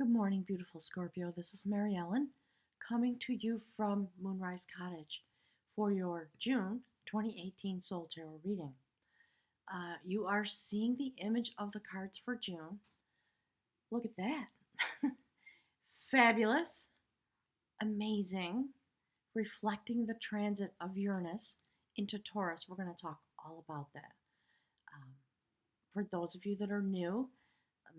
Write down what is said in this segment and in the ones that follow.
Good morning, beautiful Scorpio. This is Mary Ellen coming to you from Moonrise Cottage for your June 2018 Soul Tarot reading. You are seeing the image of the cards for June. Look at that. Fabulous, amazing, reflecting the transit of Uranus into Taurus. We're going to talk all about that. Um, for those of you that are new,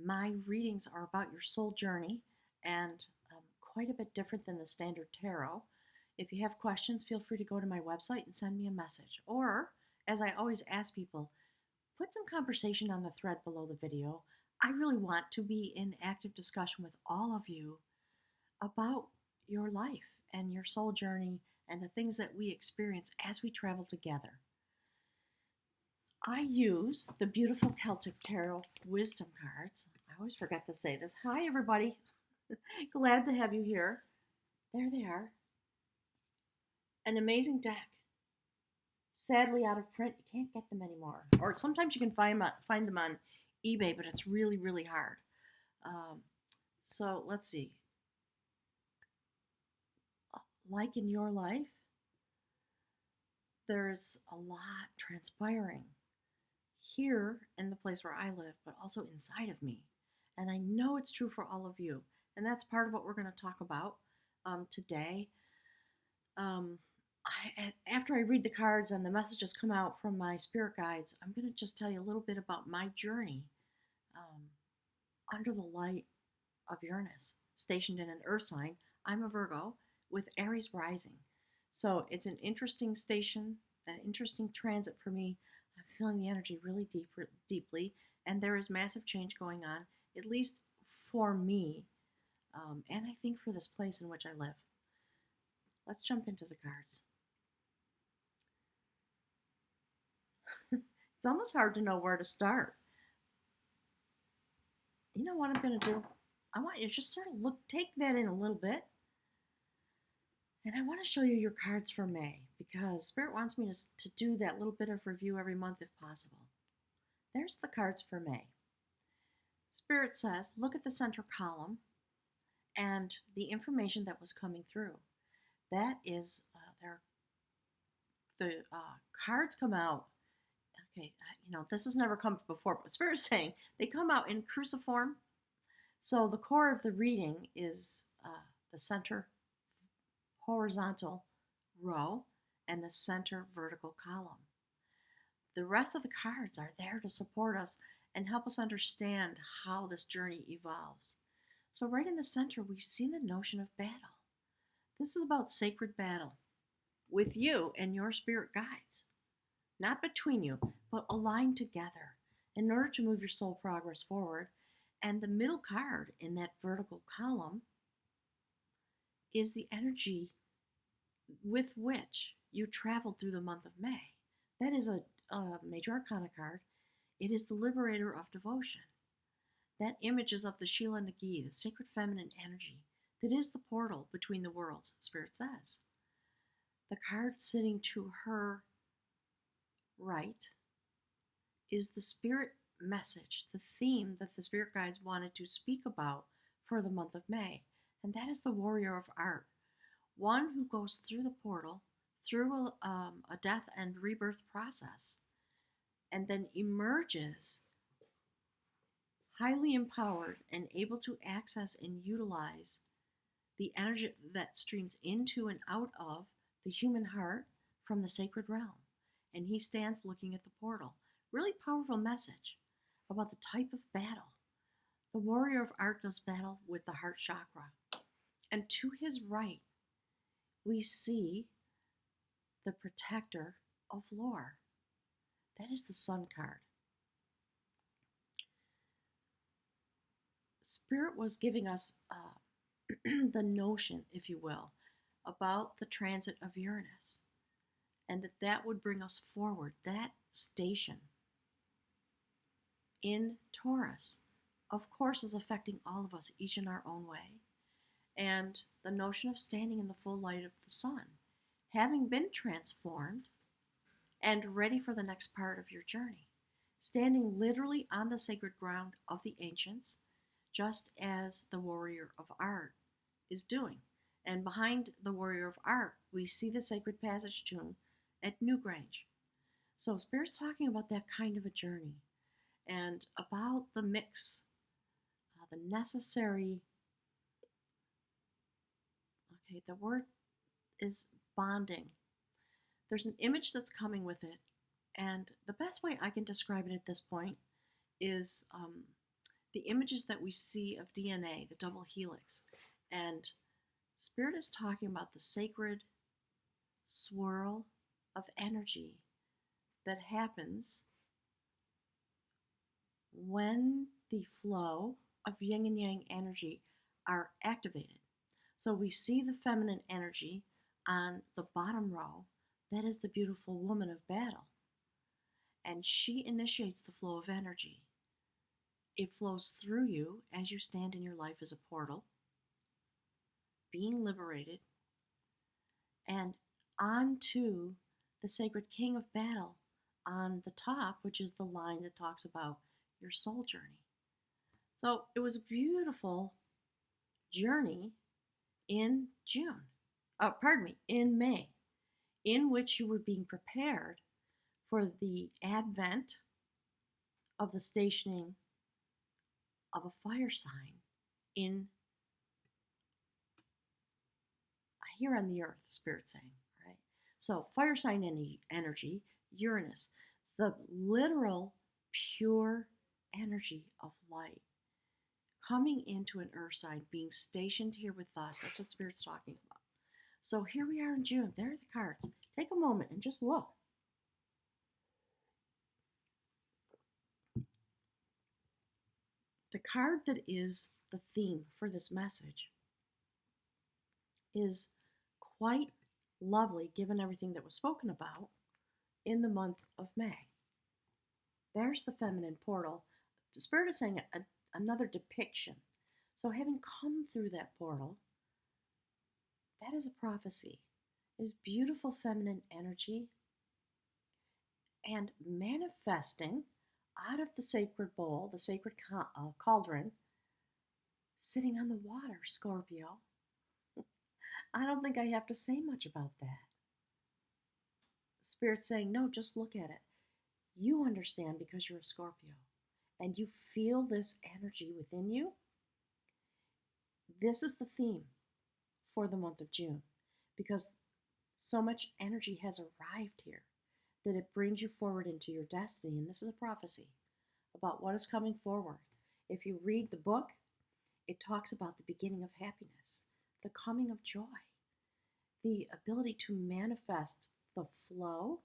my readings are about your soul journey and quite a bit different than the standard tarot. If you have questions, feel free to go to my website and send me a message. Or, as I always ask people, put some conversation on the thread below the video. I really want to be in active discussion with all of you about your life and your soul journey and the things that we experience as we travel together. I use the beautiful Celtic Tarot Wisdom cards. I always forget to say this. Hi, everybody. Glad to have you here. There they are. An amazing deck. Sadly out of print. You can't get them anymore. Or sometimes you can find them on eBay, but it's really, really hard. So let's see. Like in your life, there's a lot transpiring here in the place where I live, but also inside of me. And I know it's true for all of you. And that's part of what we're going to talk about today. After I read the cards and the messages come out from my spirit guides, I'm going to just tell you a little bit about my journey um, under the light of Uranus, stationed in an earth sign. I'm a Virgo with Aries rising. So it's an interesting station, an interesting transit for me. I'm feeling the energy really deeply, and there is massive change going on, at least for me, and I think for this place in which I live. Let's jump into the cards. It's almost hard to know where to start. You know what I'm going to do? I want you to just sort of take that in a little bit. And I want to show you your cards for May because Spirit wants me to do that little bit of review every month if possible. There's the cards for May. Spirit says, look at the center column and the information that was coming through. That is, the cards come out. Okay, this has never come before, but Spirit's saying they come out in cruciform. So the core of the reading is the center horizontal row and the center vertical column. The rest of the cards are there to support us and help us understand how this journey evolves. So right in the center, we see the notion of battle. This is about sacred battle with you and your spirit guides, not between you, but aligned together in order to move your soul progress forward. And the middle card in that vertical column is the energy with which you traveled through the month of May. That is a major arcana card. It is the liberator of devotion. That image is of the Sheila Nagi, the sacred feminine energy that is the portal between the worlds, Spirit says. The card sitting to her right is the spirit message, the theme that the spirit guides wanted to speak about for the month of May. And that is the warrior of art, one who goes through the portal, through a death and rebirth process, and then emerges highly empowered and able to access and utilize the energy that streams into and out of the human heart from the sacred realm. And he stands looking at the portal. Really powerful message about the type of battle. The warrior of art does battle with the heart chakra. And to his right, we see the protector of lore. That is the sun card. Spirit was giving us the notion, if you will, about the transit of Uranus, and that would bring us forward. That station in Taurus, of course, is affecting all of us, each in our own way. And the notion of standing in the full light of the sun, having been transformed and ready for the next part of your journey, standing literally on the sacred ground of the ancients, just as the warrior of art is doing. And behind the warrior of art, we see the sacred passage tomb at Newgrange. So, Spirit's talking about that kind of a journey and about the mix, the necessary, okay, the word is bonding. There's an image that's coming with it. And the best way I can describe it at this point is the images that we see of DNA, the double helix. And Spirit is talking about the sacred swirl of energy that happens when the flow of yin and yang energy are activated. So we see the feminine energy on the bottom row. That is the beautiful woman of battle. And she initiates the flow of energy. It flows through you as you stand in your life as a portal, being liberated, and onto the sacred king of battle on the top, which is the line that talks about your soul journey. So it was a beautiful journey in June, in May, in which you were being prepared for the advent of the stationing of a fire sign in here on the earth, Spirit saying, right? So fire sign energy, Uranus, the literal pure energy of light coming into an earth sign, being stationed here with us. That's what Spirit's talking about. So here we are in June. There are the cards. Take a moment and just look. The card that is the theme for this message is quite lovely given everything that was spoken about in the month of May. There's the feminine portal. The Spirit is saying another depiction. So, having come through that portal, that is a prophecy. There's beautiful feminine energy and manifesting out of the sacred bowl, the sacred cauldron, sitting on the water, Scorpio. I don't think I have to say much about that. Spirit's saying, no, just look at it. You understand because you're a Scorpio and you feel this energy within you. This is the theme for the month of June because so much energy has arrived here that it brings you forward into your destiny. And this is a prophecy about what is coming forward. If you read the book, it talks about the beginning of happiness, the coming of joy, the ability to manifest the flow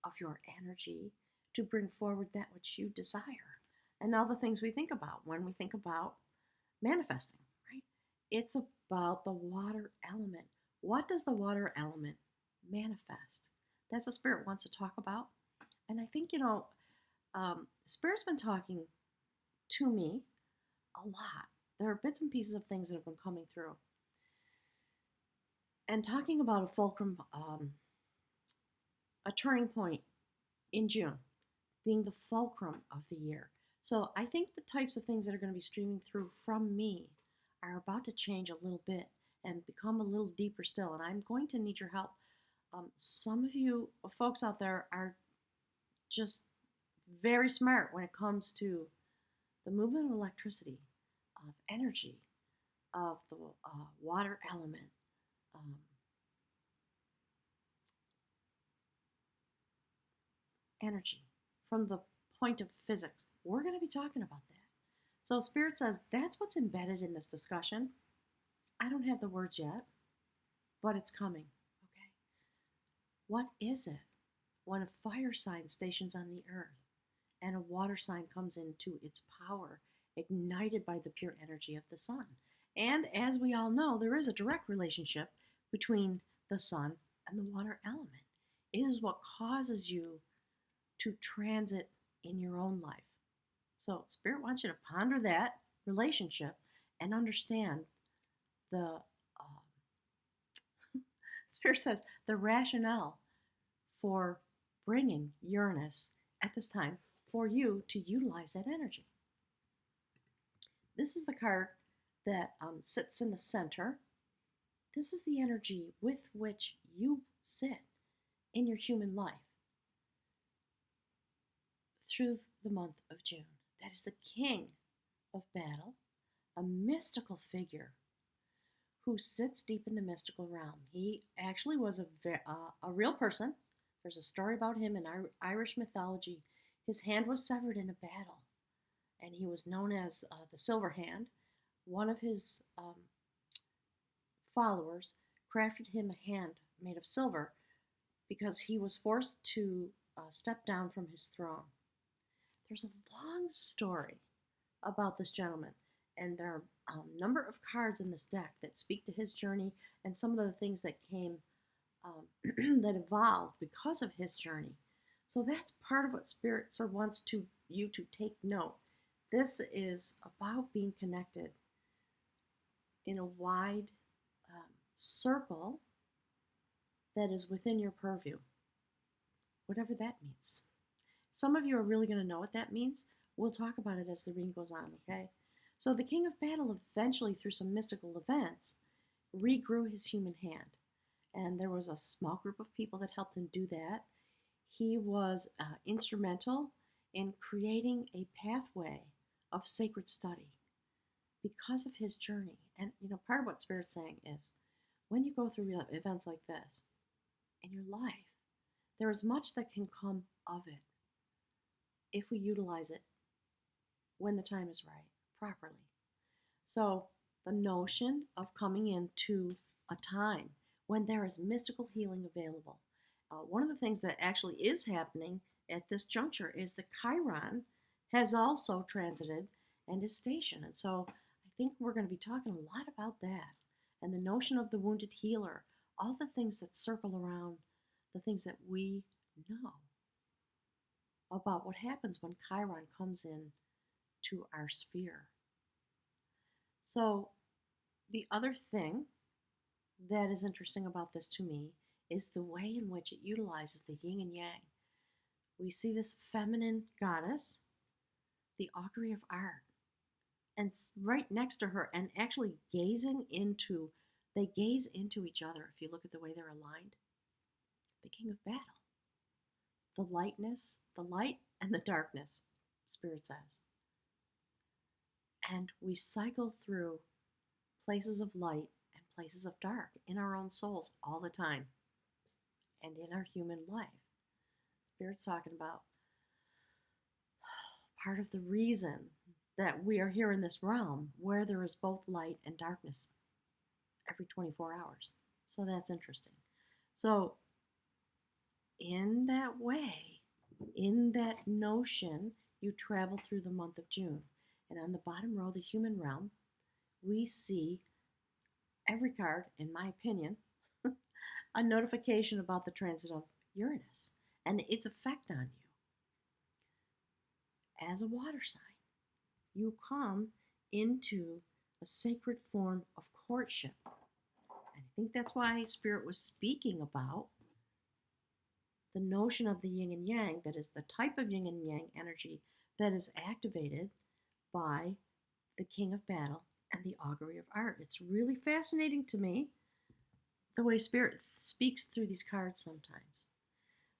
of your energy to bring forward that which you desire. And all the things we think about when we think about manifesting, right? It's about the water element. What does the water element manifest? That's what Spirit wants to talk about. And I think, Spirit's been talking to me a lot. There are bits and pieces of things that have been coming through. And talking about a fulcrum, a turning point in June being the fulcrum of the year. So I think the types of things that are going to be streaming through from me are about to change a little bit and become a little deeper still. And I'm going to need your help. Some of you folks out there are just very smart when it comes to the movement of electricity, of energy, of the water element. Energy from the point of physics. We're going to be talking about that. So Spirit says that's what's embedded in this discussion. I don't have the words yet, but it's coming. Okay. What is it when a fire sign stations on the earth and a water sign comes into its power, ignited by the pure energy of the sun? And as we all know, there is a direct relationship between the sun and the water element. It is what causes you to transit in your own life. So Spirit wants you to ponder that relationship and understand the Spirit says the rationale for bringing Uranus at this time for you to utilize that energy. This is the card that sits in the center. This is the energy with which you sit in your human life through the month of June. That is the king of battle, a mystical figure who sits deep in the mystical realm. He actually was a real person. There's a story about him in Irish mythology. His hand was severed in a battle, and he was known as the Silver Hand. One of his followers crafted him a hand made of silver because he was forced to step down from his throne. There's a long story about this gentleman, and there are a number of cards in this deck that speak to his journey and some of the things that came that evolved because of his journey. So that's part of what Spirit sort of wants you to take note. This is about being connected in a wide circle that is within your purview, whatever that means. Some of you are really going to know what that means. We'll talk about it as the reading goes on, okay? So the King of Battle eventually, through some mystical events, regrew his human hand. And there was a small group of people that helped him do that. He was instrumental in creating a pathway of sacred study because of his journey. And, part of what Spirit's saying is when you go through events like this in your life, there is much that can come of it if we utilize it when the time is right, properly. So, the notion of coming into a time when there is mystical healing available. One of the things that actually is happening at this juncture is the Chiron has also transited and is stationed. And so I think we're going to be talking a lot about that and the notion of the wounded healer, all the things that circle around the things that we know about what happens when Chiron comes in to our sphere. So the other thing that is interesting about this to me is the way in which it utilizes the yin and yang. We see this feminine goddess, the augury of art, and right next to her, and actually they gaze into each other if you look at the way they're aligned. The king of battle. The lightness, the light and the darkness, Spirit says. And we cycle through places of light and places of dark in our own souls all the time and in our human life. Spirit's talking about part of the reason that we are here in this realm where there is both light and darkness every 24 hours. So that's interesting. So, in that way, in that notion, you travel through the month of June. And on the bottom row, the human realm, we see every card, in my opinion, a notification about the transit of Uranus and its effect on you. As a water sign, you come into a sacred form of courtship. And I think that's why Spirit was speaking about the notion of the yin and yang, that is the type of yin and yang energy that is activated by the King of Battle and the augury of art. It's really fascinating to me the way Spirit speaks through these cards sometimes.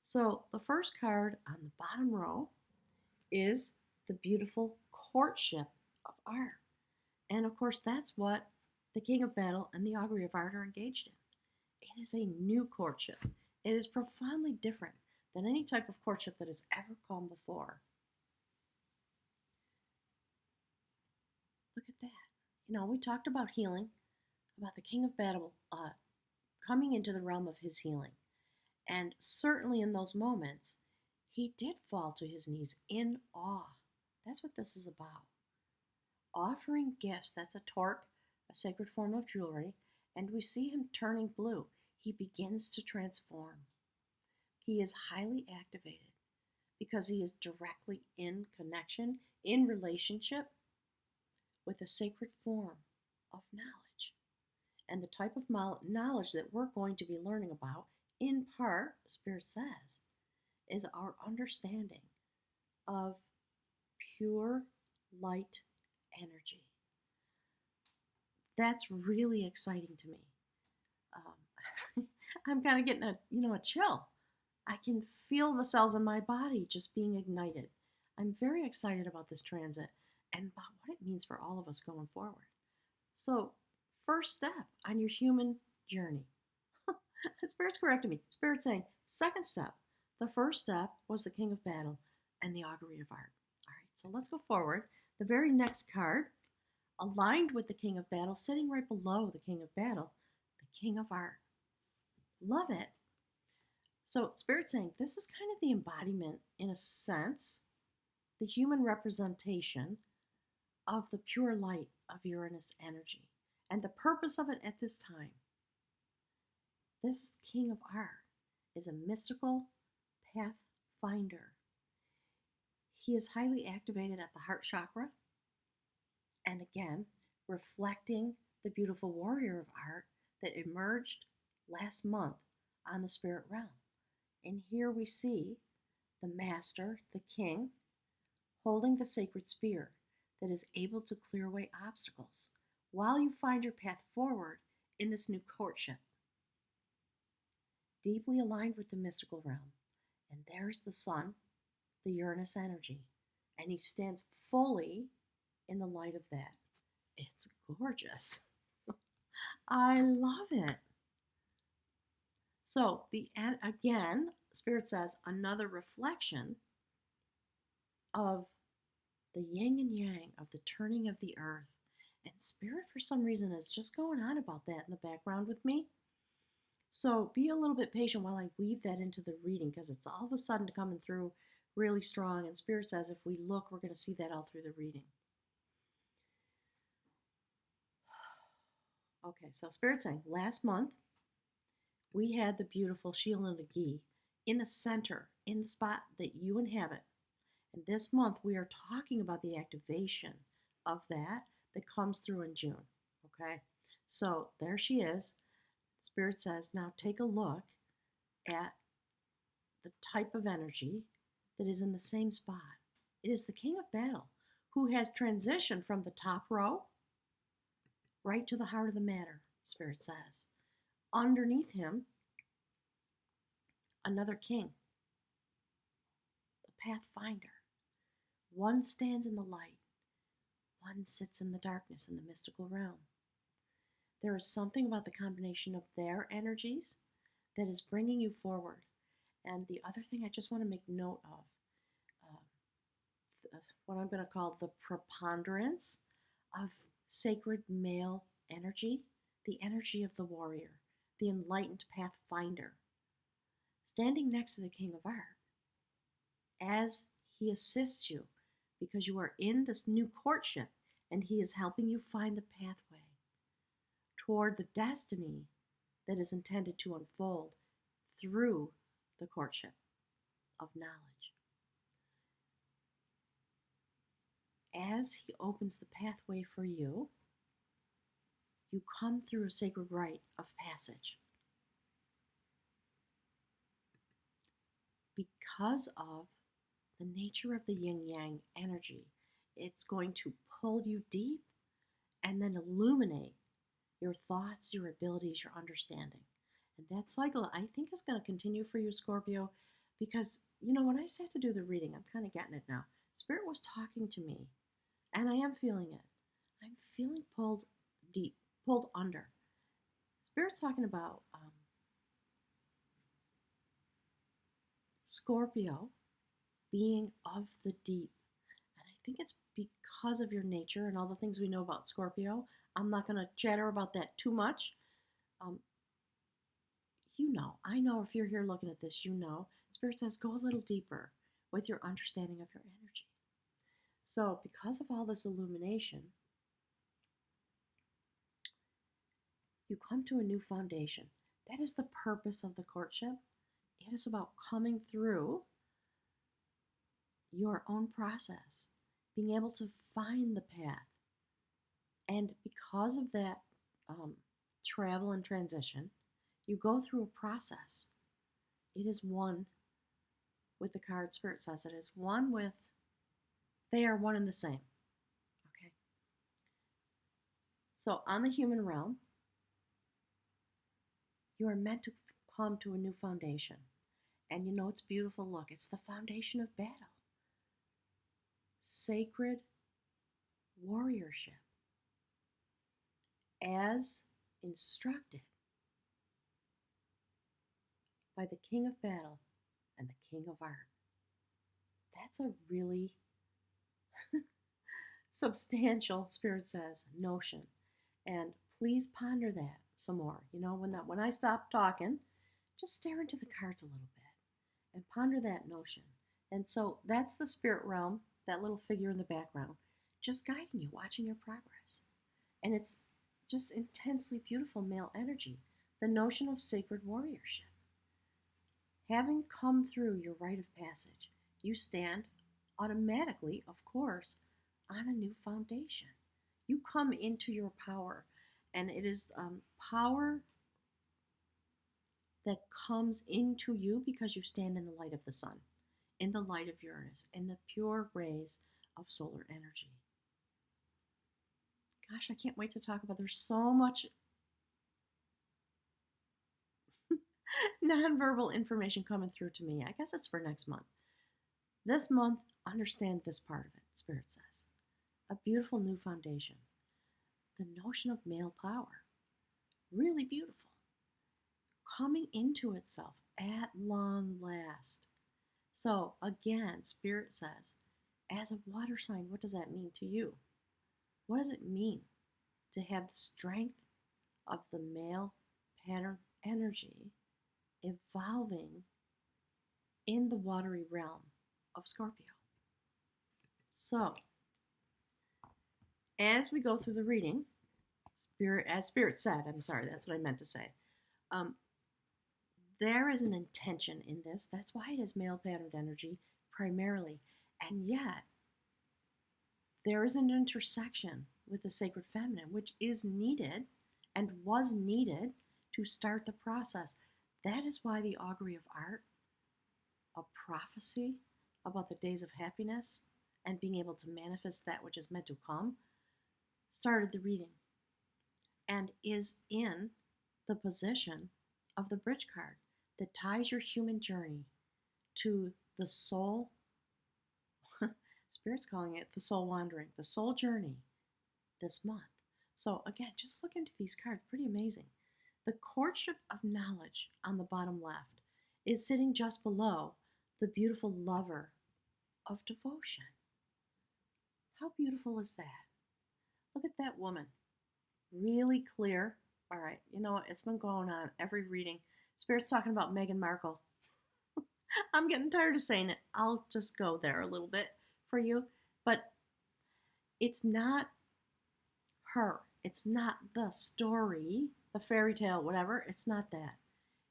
So the first card on the bottom row is the beautiful courtship of art. And of course, that's what the King of Battle and the augury of art are engaged in. It is a new courtship. It is profoundly different than any type of courtship that has ever come before. Look at that. We talked about healing, about the King of Battle coming into the realm of his healing. And certainly in those moments, he did fall to his knees in awe. That's what this is about. Offering gifts, that's a torque, a sacred form of jewelry, and we see him turning blue. He begins to transform. He is highly activated because he is directly in connection, in relationship with a sacred form of knowledge. And the type of knowledge that we're going to be learning about, in part, Spirit says, is our understanding of pure light energy. That's really exciting to me. I'm kind of getting a chill. I can feel the cells in my body just being ignited. I'm very excited about this transit and about what it means for all of us going forward. So, first step on your human journey. Spirit's correcting me. Spirit's saying, second step. The first step was the King of Battle and the Augury of Art. All right, so let's go forward. The very next card, aligned with the King of Battle, sitting right below the King of Battle, the King of Art. Love it. So, Spirit's saying this is kind of the embodiment, in a sense, the human representation of the pure light of Uranus energy. And the purpose of it at this time, this King of Art is a mystical pathfinder. He is highly activated at the heart chakra, and again, reflecting the beautiful warrior of art that emerged last month on the spirit realm. And here we see the master, the king, holding the sacred spear that is able to clear away obstacles while you find your path forward in this new courtship. Deeply aligned with the mystical realm. And there's the sun, the Uranus energy, and he stands fully in the light of that. It's gorgeous. I love it. So, again, Spirit says another reflection of the yin and yang, of the turning of the earth. And Spirit, for some reason, is just going on about that in the background with me. So be a little bit patient while I weave that into the reading, because it's all of a sudden coming through really strong. And Spirit says if we look, we're going to see that all through the reading. Okay, so Spirit saying last month we had the beautiful Sheila Nagi in the center, in the spot that you inhabit. And this month we are talking about the activation of that comes through in June. Okay, so there she is. Spirit says, now take a look at the type of energy that is in the same spot. It is the King of Battle who has transitioned from the top row right to the heart of the matter, Spirit says. Underneath him, another king, the Pathfinder. One stands in the light, one sits in the darkness in the mystical realm. There is something about the combination of their energies that is bringing you forward. And the other thing I just want to make note of, what I'm going to call the preponderance of sacred male energy, the energy of the warrior, the enlightened pathfinder, standing next to the King of Art as he assists you, because you are in this new courtship and he is helping you find the pathway toward the destiny that is intended to unfold through the courtship of knowledge. As he opens the pathway for you, you come through a sacred rite of passage. Because of the nature of the yin-yang energy, it's going to pull you deep and then illuminate your thoughts, your abilities, your understanding. And that cycle, I think, is going to continue for you, Scorpio, because, when I sat to do the reading, I'm kind of getting it now. Spirit was talking to me, and I am feeling it. I'm feeling pulled deep, pulled under. Spirit's talking about Scorpio being of the deep. And I think it's because of your nature and all the things we know about Scorpio. I'm not going to chatter about that too much. I know if you're here looking at this, Spirit says go a little deeper with your understanding of your energy. So because of all this illumination, you come to a new foundation. That is the purpose of the courtship. It is about coming through your own process, being able to find the path. And because of that travel and transition, you go through a process. It is one with the card. Spirit says it is one with, they are one and the same. Okay. So, on the human realm, you are meant to come to a new foundation. And you know it's beautiful. Look, it's the foundation of battle, sacred warriorship, as instructed by the king of battle and the king of art. That's a really substantial, Spirit says, notion. And please ponder that some more. You know, when I stop talking, just stare into the cards a little bit and ponder that notion. And so that's the spirit realm, that little figure in the background, just guiding you, watching your progress. And it's just intensely beautiful male energy, the notion of sacred warriorship. Having come through your rite of passage, you stand automatically, of course, on a new foundation. You come into your power, and it is power that comes into you because you stand in the light of the sun, in the light of Uranus, in the pure rays of solar energy. Gosh, I can't wait to talk about. There's so much nonverbal information coming through to me. I guess it's for next month. This month, understand this part of it, Spirit says. A beautiful new foundation. The notion of male power. Really beautiful. Coming into itself at long last. So, again, Spirit says, as a water sign, what does that mean to you? What does it mean to have the strength of the male pattern energy evolving in the watery realm of Scorpio? So, as we go through the reading, as Spirit said, I'm sorry, that's what I meant to say. Um, there is an intention in this. That's why it is male patterned energy primarily. And yet, there is an intersection with the sacred feminine, which is needed and was needed to start the process. That is why the augury of art, a prophecy about the days of happiness and being able to manifest that which is meant to come, started the reading and is in the position of the bridge card that ties your human journey to the soul. Spirit's calling it the soul wandering, the soul journey this month. So, again, just look into these cards. Pretty amazing. The courtship of knowledge on the bottom left is sitting just below the beautiful lover of devotion. How beautiful is that? Look at that woman. Really clear. All right, you know what? It's been going on every reading. Spirit's talking about Meghan Markle. I'm getting tired of saying it. I'll just go there a little bit for you. But it's not her. It's not the story, the fairy tale, whatever. It's not that.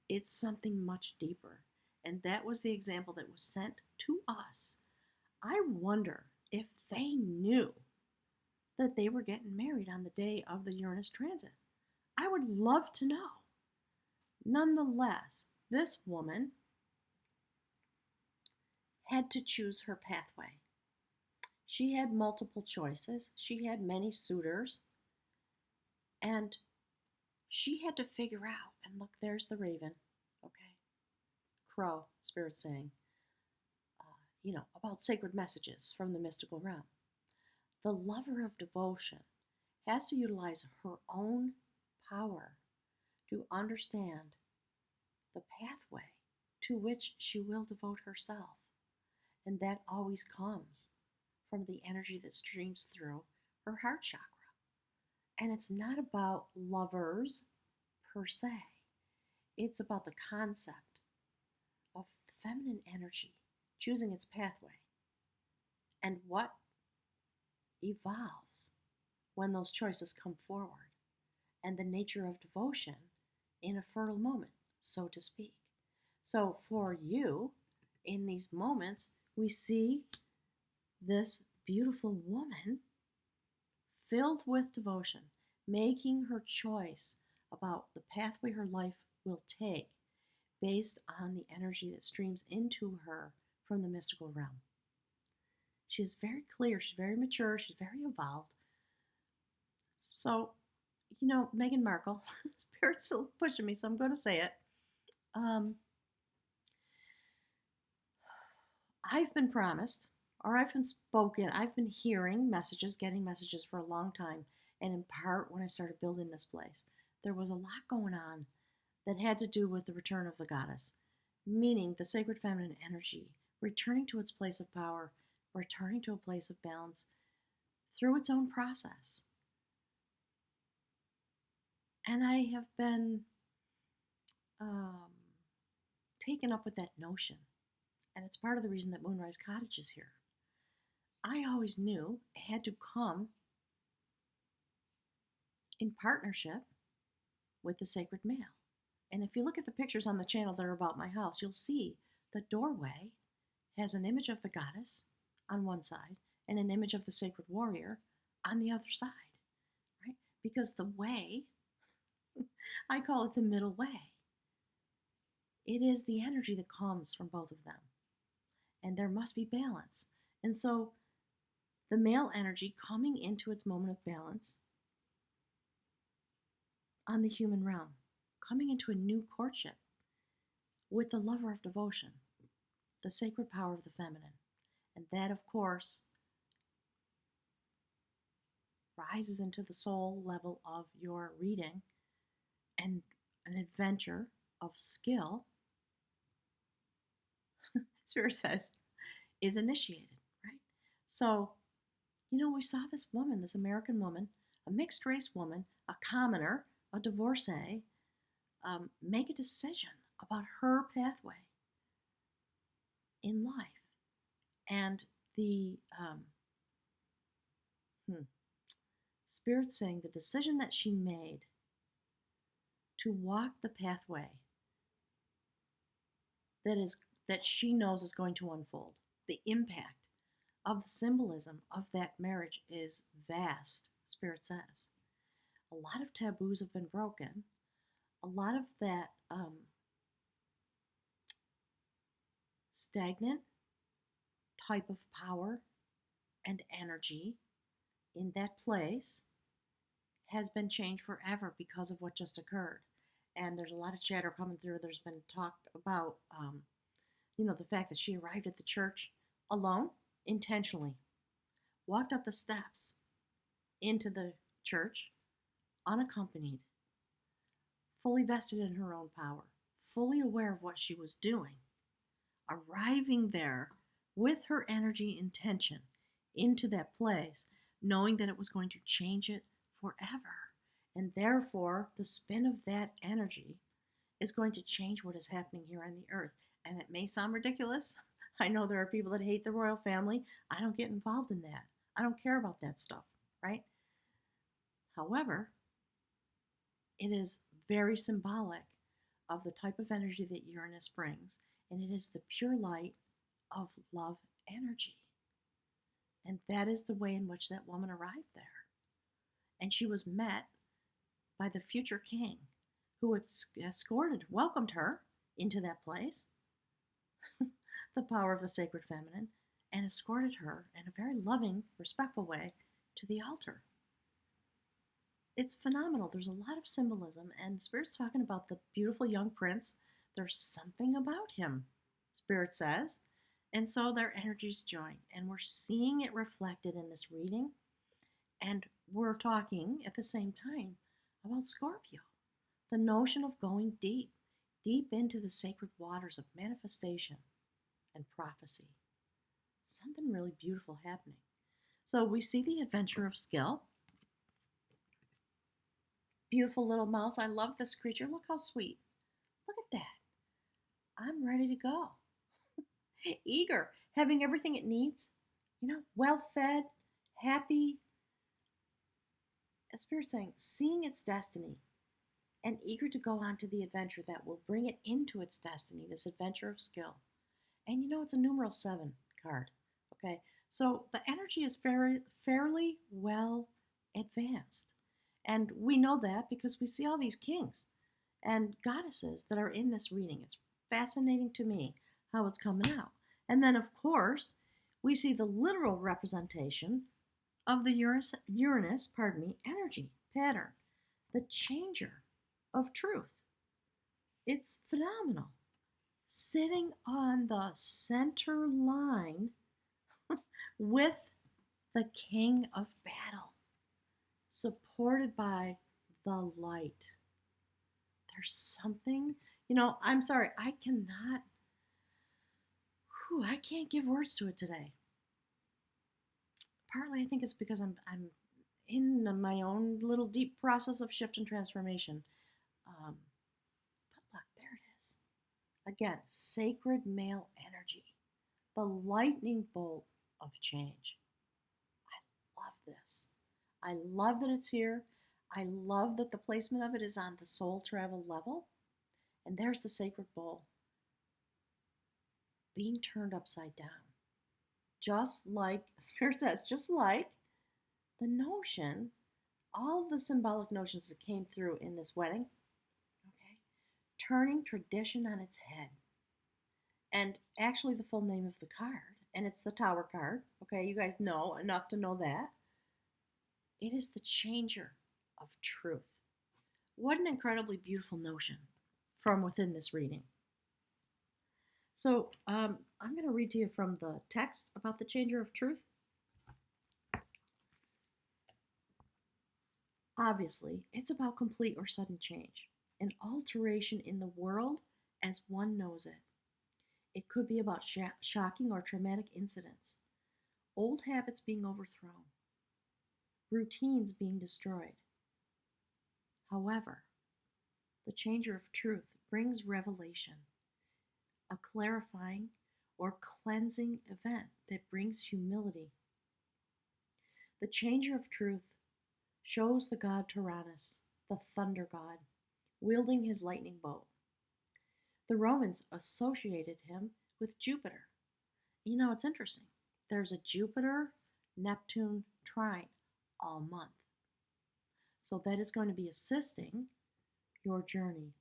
It's something much deeper. And that was the example that was sent to us. I wonder if they knew that they were getting married on the day of the Uranus transit. I would love to know. Nonetheless, this woman had to choose her pathway. She had multiple choices. She had many suitors. And she had to figure out, and look, there's the raven, okay? Crow, Spirit saying, about sacred messages from the mystical realm. The lover of devotion has to utilize her own power to understand the pathway to which she will devote herself. And that always comes from the energy that streams through her heart chakra. And it's not about lovers per se, it's about the concept of the feminine energy choosing its pathway and what evolves when those choices come forward, and the nature of devotion in a fertile moment, so to speak. So for you, in these moments, we see this beautiful woman filled with devotion, making her choice about the pathway her life will take based on the energy that streams into her from the mystical realm. She is very clear, she's very mature, she's very evolved. So Meghan Markle, Spirit's still pushing me, so I'm going to say it. Um, I've been promised, or I've been spoken, I've been hearing messages, getting messages for a long time. And in part, when I started building this place, there was a lot going on that had to do with the return of the goddess, meaning the sacred feminine energy returning to its place of power, returning to a place of balance through its own process. And I have been um, taken up with that notion. And it's part of the reason that Moonrise Cottage is here. I always knew it had to come in partnership with the sacred male. And if you look at the pictures on the channel that are about my house, you'll see the doorway has an image of the goddess on one side and an image of the sacred warrior on the other side, right? Because the way, I call it the middle way. It is the energy that comes from both of them. And there must be balance. And so the male energy coming into its moment of balance on the human realm, coming into a new courtship with the lover of devotion, the sacred power of the feminine. And that, of course, rises into the soul level of your reading and an adventure of skill, Spirit says, is initiated, right? So, we saw this woman, this American woman, a mixed race woman, a commoner, a divorcee, make a decision about her pathway in life. And the Spirit saying the decision that she made to walk the pathway that she knows is going to unfold. The impact of the symbolism of that marriage is vast, Spirit says. A lot of taboos have been broken. A lot of that stagnant type of power and energy in that place has been changed forever because of what just occurred. And there's a lot of chatter coming through. There's been talk about, the fact that she arrived at the church alone, intentionally, walked up the steps into the church, unaccompanied, fully vested in her own power, fully aware of what she was doing, arriving there with her energy intention into that place, knowing that it was going to change it forever. And therefore, the spin of that energy is going to change what is happening here on the earth. And it may sound ridiculous. I know there are people that hate the royal family. I don't get involved in that. I don't care about that stuff, right? However, it is very symbolic of the type of energy that Uranus brings, and it is the pure light of love energy. And that is the way in which that woman arrived there. And she was met by the future king, who welcomed her into that place, the power of the sacred feminine, and escorted her in a very loving, respectful way to the altar. It's phenomenal. There's a lot of symbolism, and Spirit's talking about the beautiful young prince. There's something about him, Spirit says. And so their energies join, and we're seeing it reflected in this reading. And we're talking at the same time about Scorpio, the notion of going deep, deep into the sacred waters of manifestation and prophecy. Something really beautiful happening. So we see the adventure of skill. Beautiful little mouse. I love this creature. Look how sweet. Look at that. I'm ready to go. Eager, having everything it needs, well fed, happy. A Spirit saying, seeing its destiny and eager to go on to the adventure that will bring it into its destiny, this adventure of skill. And it's a numeral 7 card. Okay, so the energy is fairly well advanced. And we know that because we see all these kings and goddesses that are in this reading. It's fascinating to me how it's coming out. And then, of course, we see the literal representation of the Uranus energy pattern. the changer of truth. It's phenomenal. Sitting on the center line with the king of battle, supported by the light. There's something, I'm sorry, I can't give words to it today. Partly I think it's because I'm in my own little deep process of shift and transformation. But look, there it is. Again, sacred male energy, the lightning bolt of change. I love this. I love that it's here. I love that the placement of it is on the soul travel level. And there's the sacred bowl being turned upside down. Just like Spirit says, just like the notion, all of the symbolic notions that came through in this wedding, okay, turning tradition on its head. And actually, the full name of the card, and it's the Tower card, okay, you guys know enough to know that. It is the changer of truth. What an incredibly beautiful notion from within this reading. So I'm going to read to you from the text about the changer of truth. Obviously, it's about complete or sudden change, an alteration in the world as one knows it. It could be about shocking or traumatic incidents, old habits being overthrown, routines being destroyed. However, the changer of truth brings revelation, a clarifying or cleansing event that brings humility. The changer of truth shows the god Tyrannus, the thunder god, wielding his lightning bolt. The Romans associated him with Jupiter. It's interesting. There's a Jupiter Neptune trine all month. So that is going to be assisting your journey.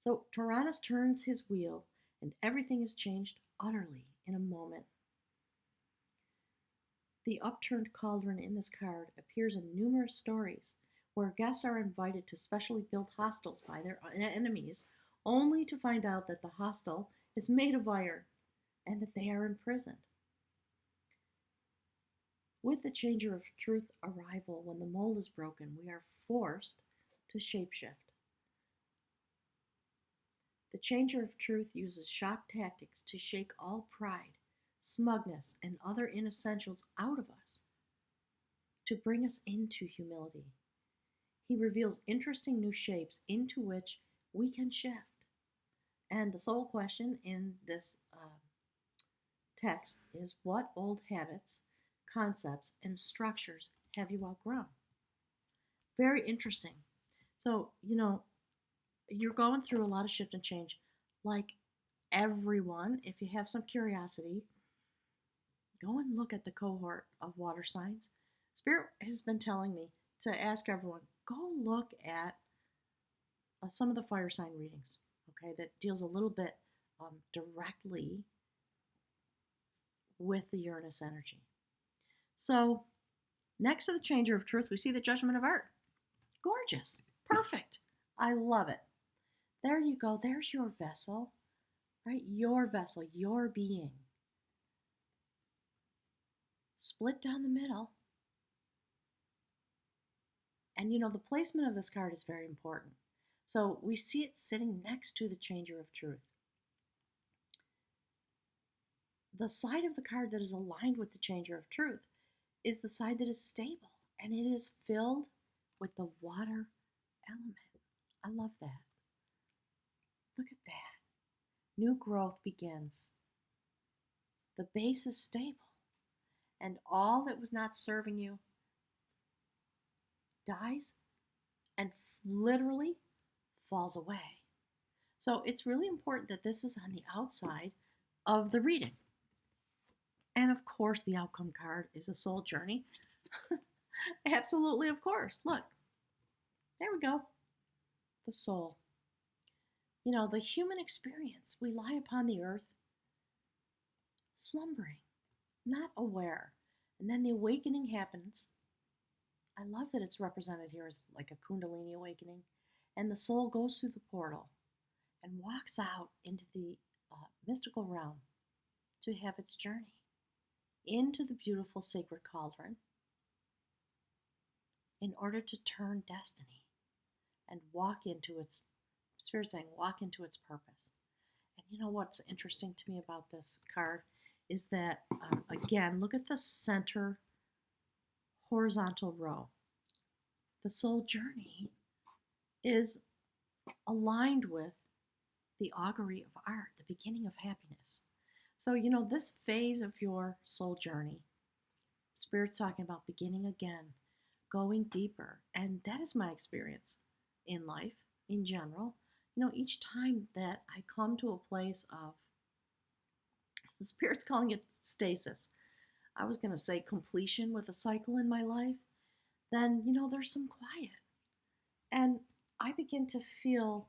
So Tyrannus turns his wheel and everything is changed utterly in a moment. The upturned cauldron in this card appears in numerous stories where guests are invited to specially built hostels by their enemies, only to find out that the hostel is made of iron and that they are imprisoned. With the changer of truth arrival, when the mold is broken, we are forced to shapeshift. The changer of truth uses shock tactics to shake all pride, smugness, and other inessentials out of us to bring us into humility. He reveals interesting new shapes into which we can shift. And the sole question in this text is, what old habits, concepts, and structures have you outgrown? Very interesting. So, you're going through a lot of shift and change. Like everyone, if you have some curiosity, go and look at the cohort of water signs. Spirit has been telling me to ask everyone, go look at some of the fire sign readings, okay, that deals a little bit directly with the Uranus energy. So, next to the changer of truth, we see the judgment of art. Gorgeous. Perfect. I love it. There you go. There's your vessel, right? Your vessel, your being. Split down the middle. And the placement of this card is very important. So we see it sitting next to the changer of truth. The side of the card that is aligned with the changer of truth is the side that is stable, and it is filled with the water element. I love that. Look at that. New growth begins. The base is stable, and all that was not serving you dies and literally falls away. So it's really important that this is on the outside of the reading. And of course, the outcome card is a soul journey. Absolutely, of course. Look, there we go. The soul. The human experience. We lie upon the earth, slumbering, not aware. And then the awakening happens I love that it's represented here as like a Kundalini awakening, and the soul goes through the portal and walks out into the mystical realm to have its journey into the beautiful sacred cauldron in order to turn destiny and walk into its spirit saying walk into its purpose. And you know what's interesting to me about this card is that again, look at the center horizontal row. The soul journey is aligned with the augury of art, the beginning of happiness. So, this phase of your soul journey, Spirit's talking about beginning again, going deeper. And that is my experience in life in general. Each time that I come to a place of, the Spirit's calling it stasis. I was going to say completion with a cycle in my life. Then, there's some quiet. And I begin to feel,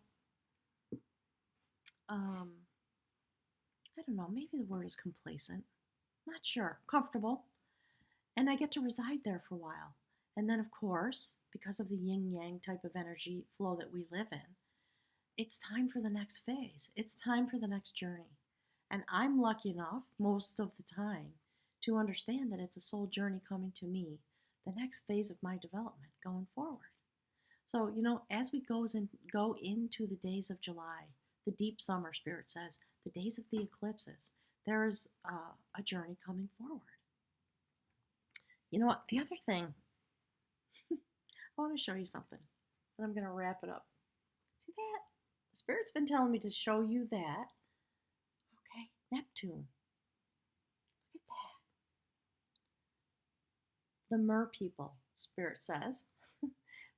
um, I don't know, maybe the word is complacent. Not sure. Comfortable. And I get to reside there for a while. And then, of course, because of the yin yang type of energy flow that we live in, it's time for the next phase. It's time for the next journey. And I'm lucky enough, most of the time, to understand that it's a soul journey coming to me, the next phase of my development going forward. So, as we go into the days of July, the deep summer, Spirit says, the days of the eclipses, there is a journey coming forward. You know what? The other thing, I want to show you something, but I'm going to wrap it up. See that? The Spirit's been telling me to show you that. Okay, Neptune. Look at that. The Mer people, Spirit says.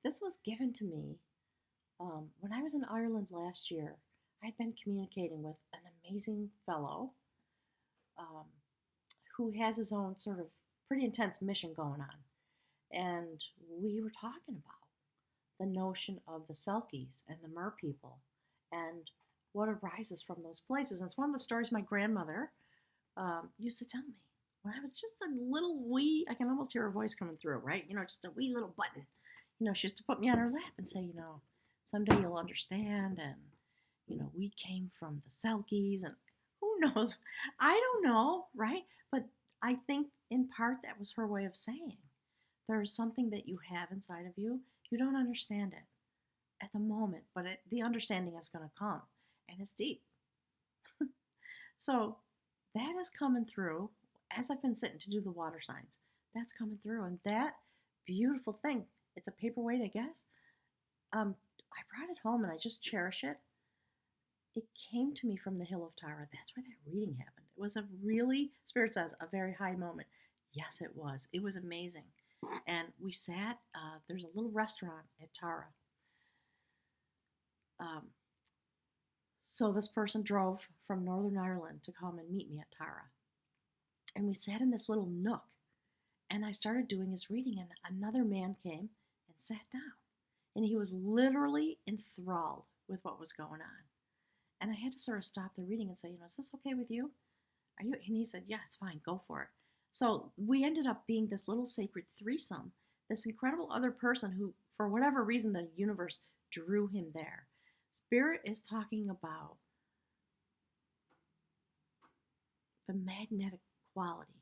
This was given to me when I was in Ireland last year. I had been communicating with an amazing fellow um, who has his own sort of pretty intense mission going on. And we were talking about the notion of the Selkies and the Mer people and what arises from those places. And it's one of the stories my grandmother used to tell me when I was just a little wee. I can almost hear her voice coming through, right? Just a wee little button. She used to put me on her lap and say, someday you'll understand. And, we came from the Selkies, and who knows? I don't know, right? But I think in part that was her way of saying there's something that you have inside of you. You don't understand it at the moment, but the understanding is going to come, and it's deep. So that is coming through as I've been sitting to do the water signs. That's coming through, and that beautiful thing. It's a paperweight, I guess. I brought it home, and I just cherish it. It came to me from the Hill of Tara. That's where that reading happened. It was a really, Spirit says, a very high moment. Yes, it was. It was amazing. And we sat, there's a little restaurant at Tara. So this person drove from Northern Ireland to come and meet me at Tara. And we sat in this little nook. And I started doing his reading, and another man came and sat down. And he was literally enthralled with what was going on. And I had to sort of stop the reading and say, is this okay with you? Are you? And he said, yeah, it's fine. Go for it. So we ended up being this little sacred threesome, this incredible other person who, for whatever reason, the universe drew him there. Spirit is talking about the magnetic quality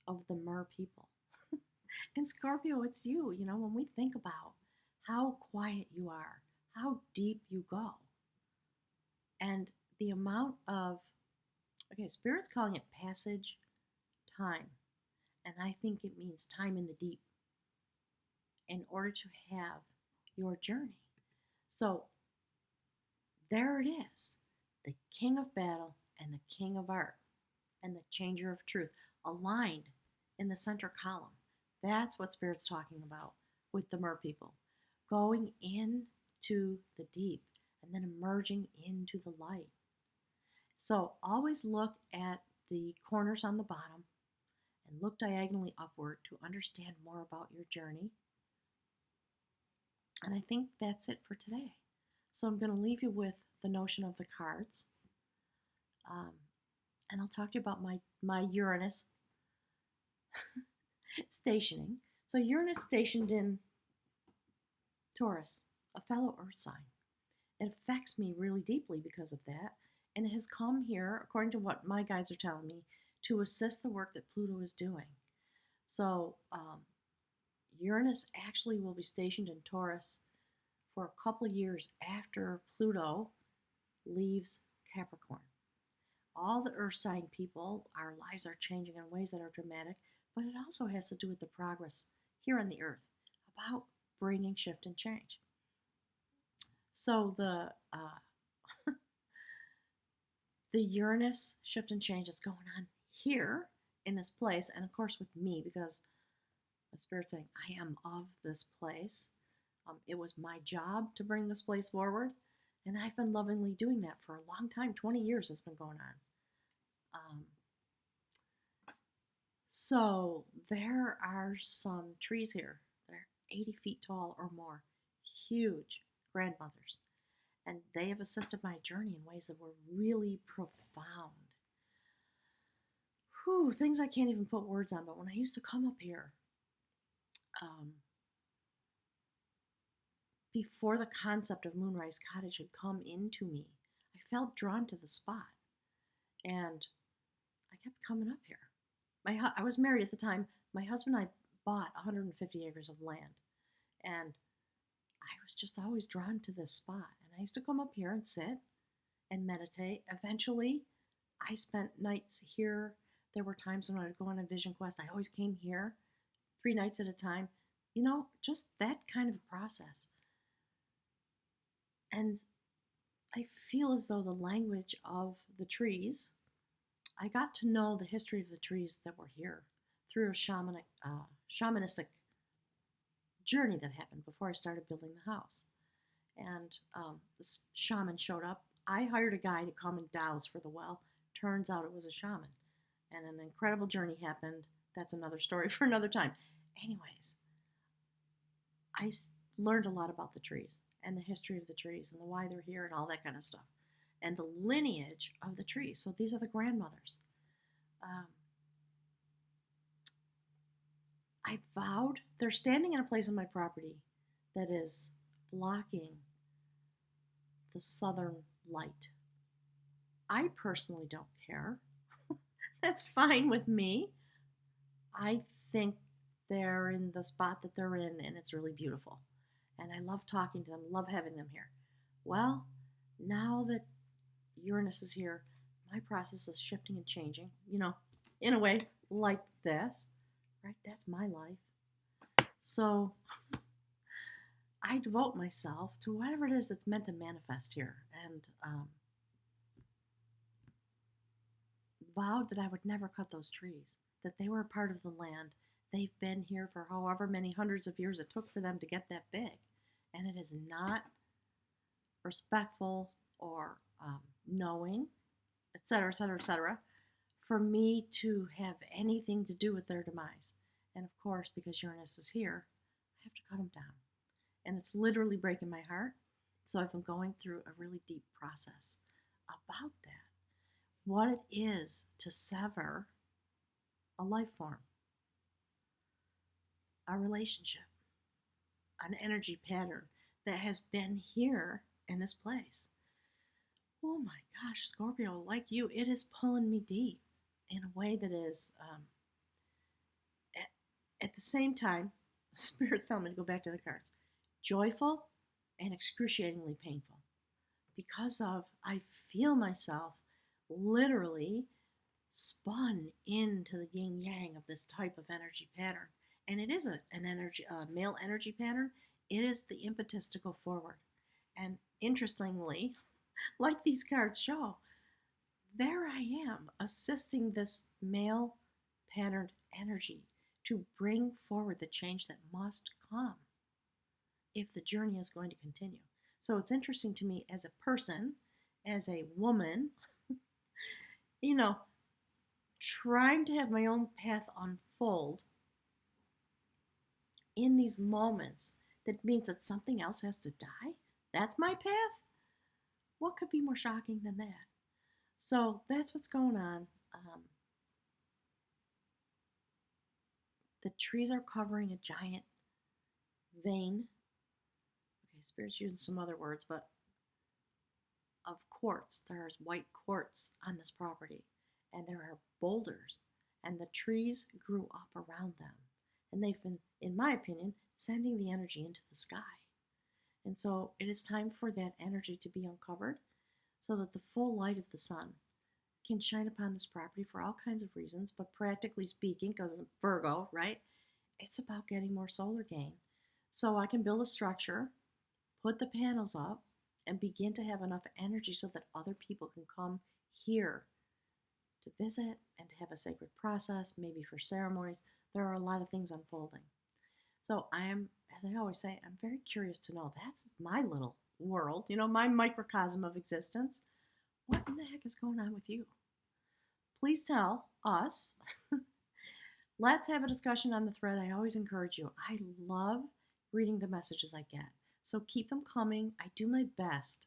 of the Mer people. And Scorpio, it's you. When we think about how quiet you are, how deep you go, and the amount of, Spirit's calling it passage time. And I think it means time in the deep in order to have your journey. So there it is, the king of battle and the king of art and the changer of truth aligned in the center column. That's what Spirit's talking about with the Mer people. Going into the deep and then emerging into the light. So always look at the corners on the bottom and look diagonally upward to understand more about your journey. And I think that's it for today. So I'm going to leave you with the notion of the cards. And I'll talk to you about my Uranus stationing. So Uranus stationed in Taurus, a fellow Earth sign. It affects me really deeply because of that, and it has come here, according to what my guides are telling me, to assist the work that Pluto is doing. So Uranus actually will be stationed in Taurus for a couple of years after Pluto leaves Capricorn. All the earth sign people, our lives are changing in ways that are dramatic, but it also has to do with the progress here on the earth about bringing shift and change. So the Uranus shift and change that's going on here in this place, and of course with me, because the Spirit's saying, I am of this place. It was my job to bring this place forward, and I've been lovingly doing that for a long time. 20 years has been going on. So there are some trees here that are 80 feet tall or more, huge grandmothers, and they have assisted my journey in ways that were really profound. Whew, things I can't even put words on, but when I used to come up here, um, before the concept of Moonrise Cottage had come into me, I felt drawn to the spot, and I kept coming up here. I was married at the time. My husband and I bought 150 acres of land, and I was just always drawn to this spot. And I used to come up here and sit and meditate. Eventually, I spent nights here. There were times when I would go on a vision quest. I always came here 3 nights at a time. Just that kind of a process. And I feel as though the language of the trees, I got to know the history of the trees that were here through a shamanistic journey that happened before I started building the house. And this shaman showed up. I hired a guy to come and douse for the well. Turns out it was a shaman. And an incredible journey happened. That's another story for another time. Anyways, I learned a lot about the trees and the history of the trees and the why they're here and all that kind of stuff. And the lineage of the trees. So these are the grandmothers. I vowed, they're standing in a place on my property that is blocking the southern light. I personally don't care. That's fine with me. I think they're in the spot that they're in, and it's really beautiful. And I love talking to them, love having them here. Well, now that Uranus is here, my process is shifting and changing, in a way like this, right? That's my life. So I devote myself to whatever it is that's meant to manifest here, and vowed that I would never cut those trees, that they were a part of the land. They've been here for however many hundreds of years it took for them to get that big. And it is not respectful or knowing, etc., etc., etc., for me to have anything to do with their demise. And of course, because Uranus is here, I have to cut them down. And it's literally breaking my heart. So I've been going through a really deep process about that. What it is to sever a life form, a relationship, an energy pattern that has been here in this place. Oh my gosh, Scorpio, like you, it is pulling me deep in a way that is, at the same time, Spirit's telling me to go back to the cards, joyful and excruciatingly painful. Because of, I feel myself literally spun into the yin yang of this type of energy pattern. And it is an energy, male energy pattern. It is the impetus to go forward. And interestingly, like these cards show, there I am assisting this male patterned energy to bring forward the change that must come if the journey is going to continue. So it's interesting to me as a person, as a woman, trying to have my own path unfold in these moments that means that something else has to die. That's my path. What could be more shocking than that? So that's what's going on. The trees are covering a giant vein. Okay, Spirit's using some other words, but of quartz. There's white quartz on this property, and there are boulders, and the trees grew up around them. And they've been, in my opinion, sending the energy into the sky. And so it is time for that energy to be uncovered so that the full light of the sun can shine upon this property for all kinds of reasons, but practically speaking, because it's Virgo, right? It's about getting more solar gain. So I can build a structure, put the panels up, and begin to have enough energy so that other people can come here to visit and to have a sacred process, maybe for ceremonies. There are a lot of things unfolding. So I am, as I always say, I'm very curious to know. That's my little world, my microcosm of existence. What in the heck is going on with you? Please tell us. Let's have a discussion on the thread. I always encourage you. I love reading the messages I get. So keep them coming. I do my best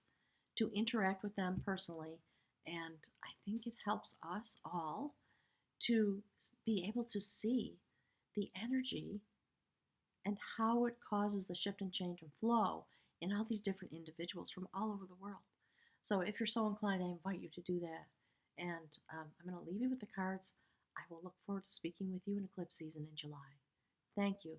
to interact with them personally. And I think it helps us all to be able to see the energy and how it causes the shift and change and flow in all these different individuals from all over the world. So if you're so inclined, I invite you to do that. And I'm going to leave you with the cards. I will look forward to speaking with you in eclipse season in July. Thank you.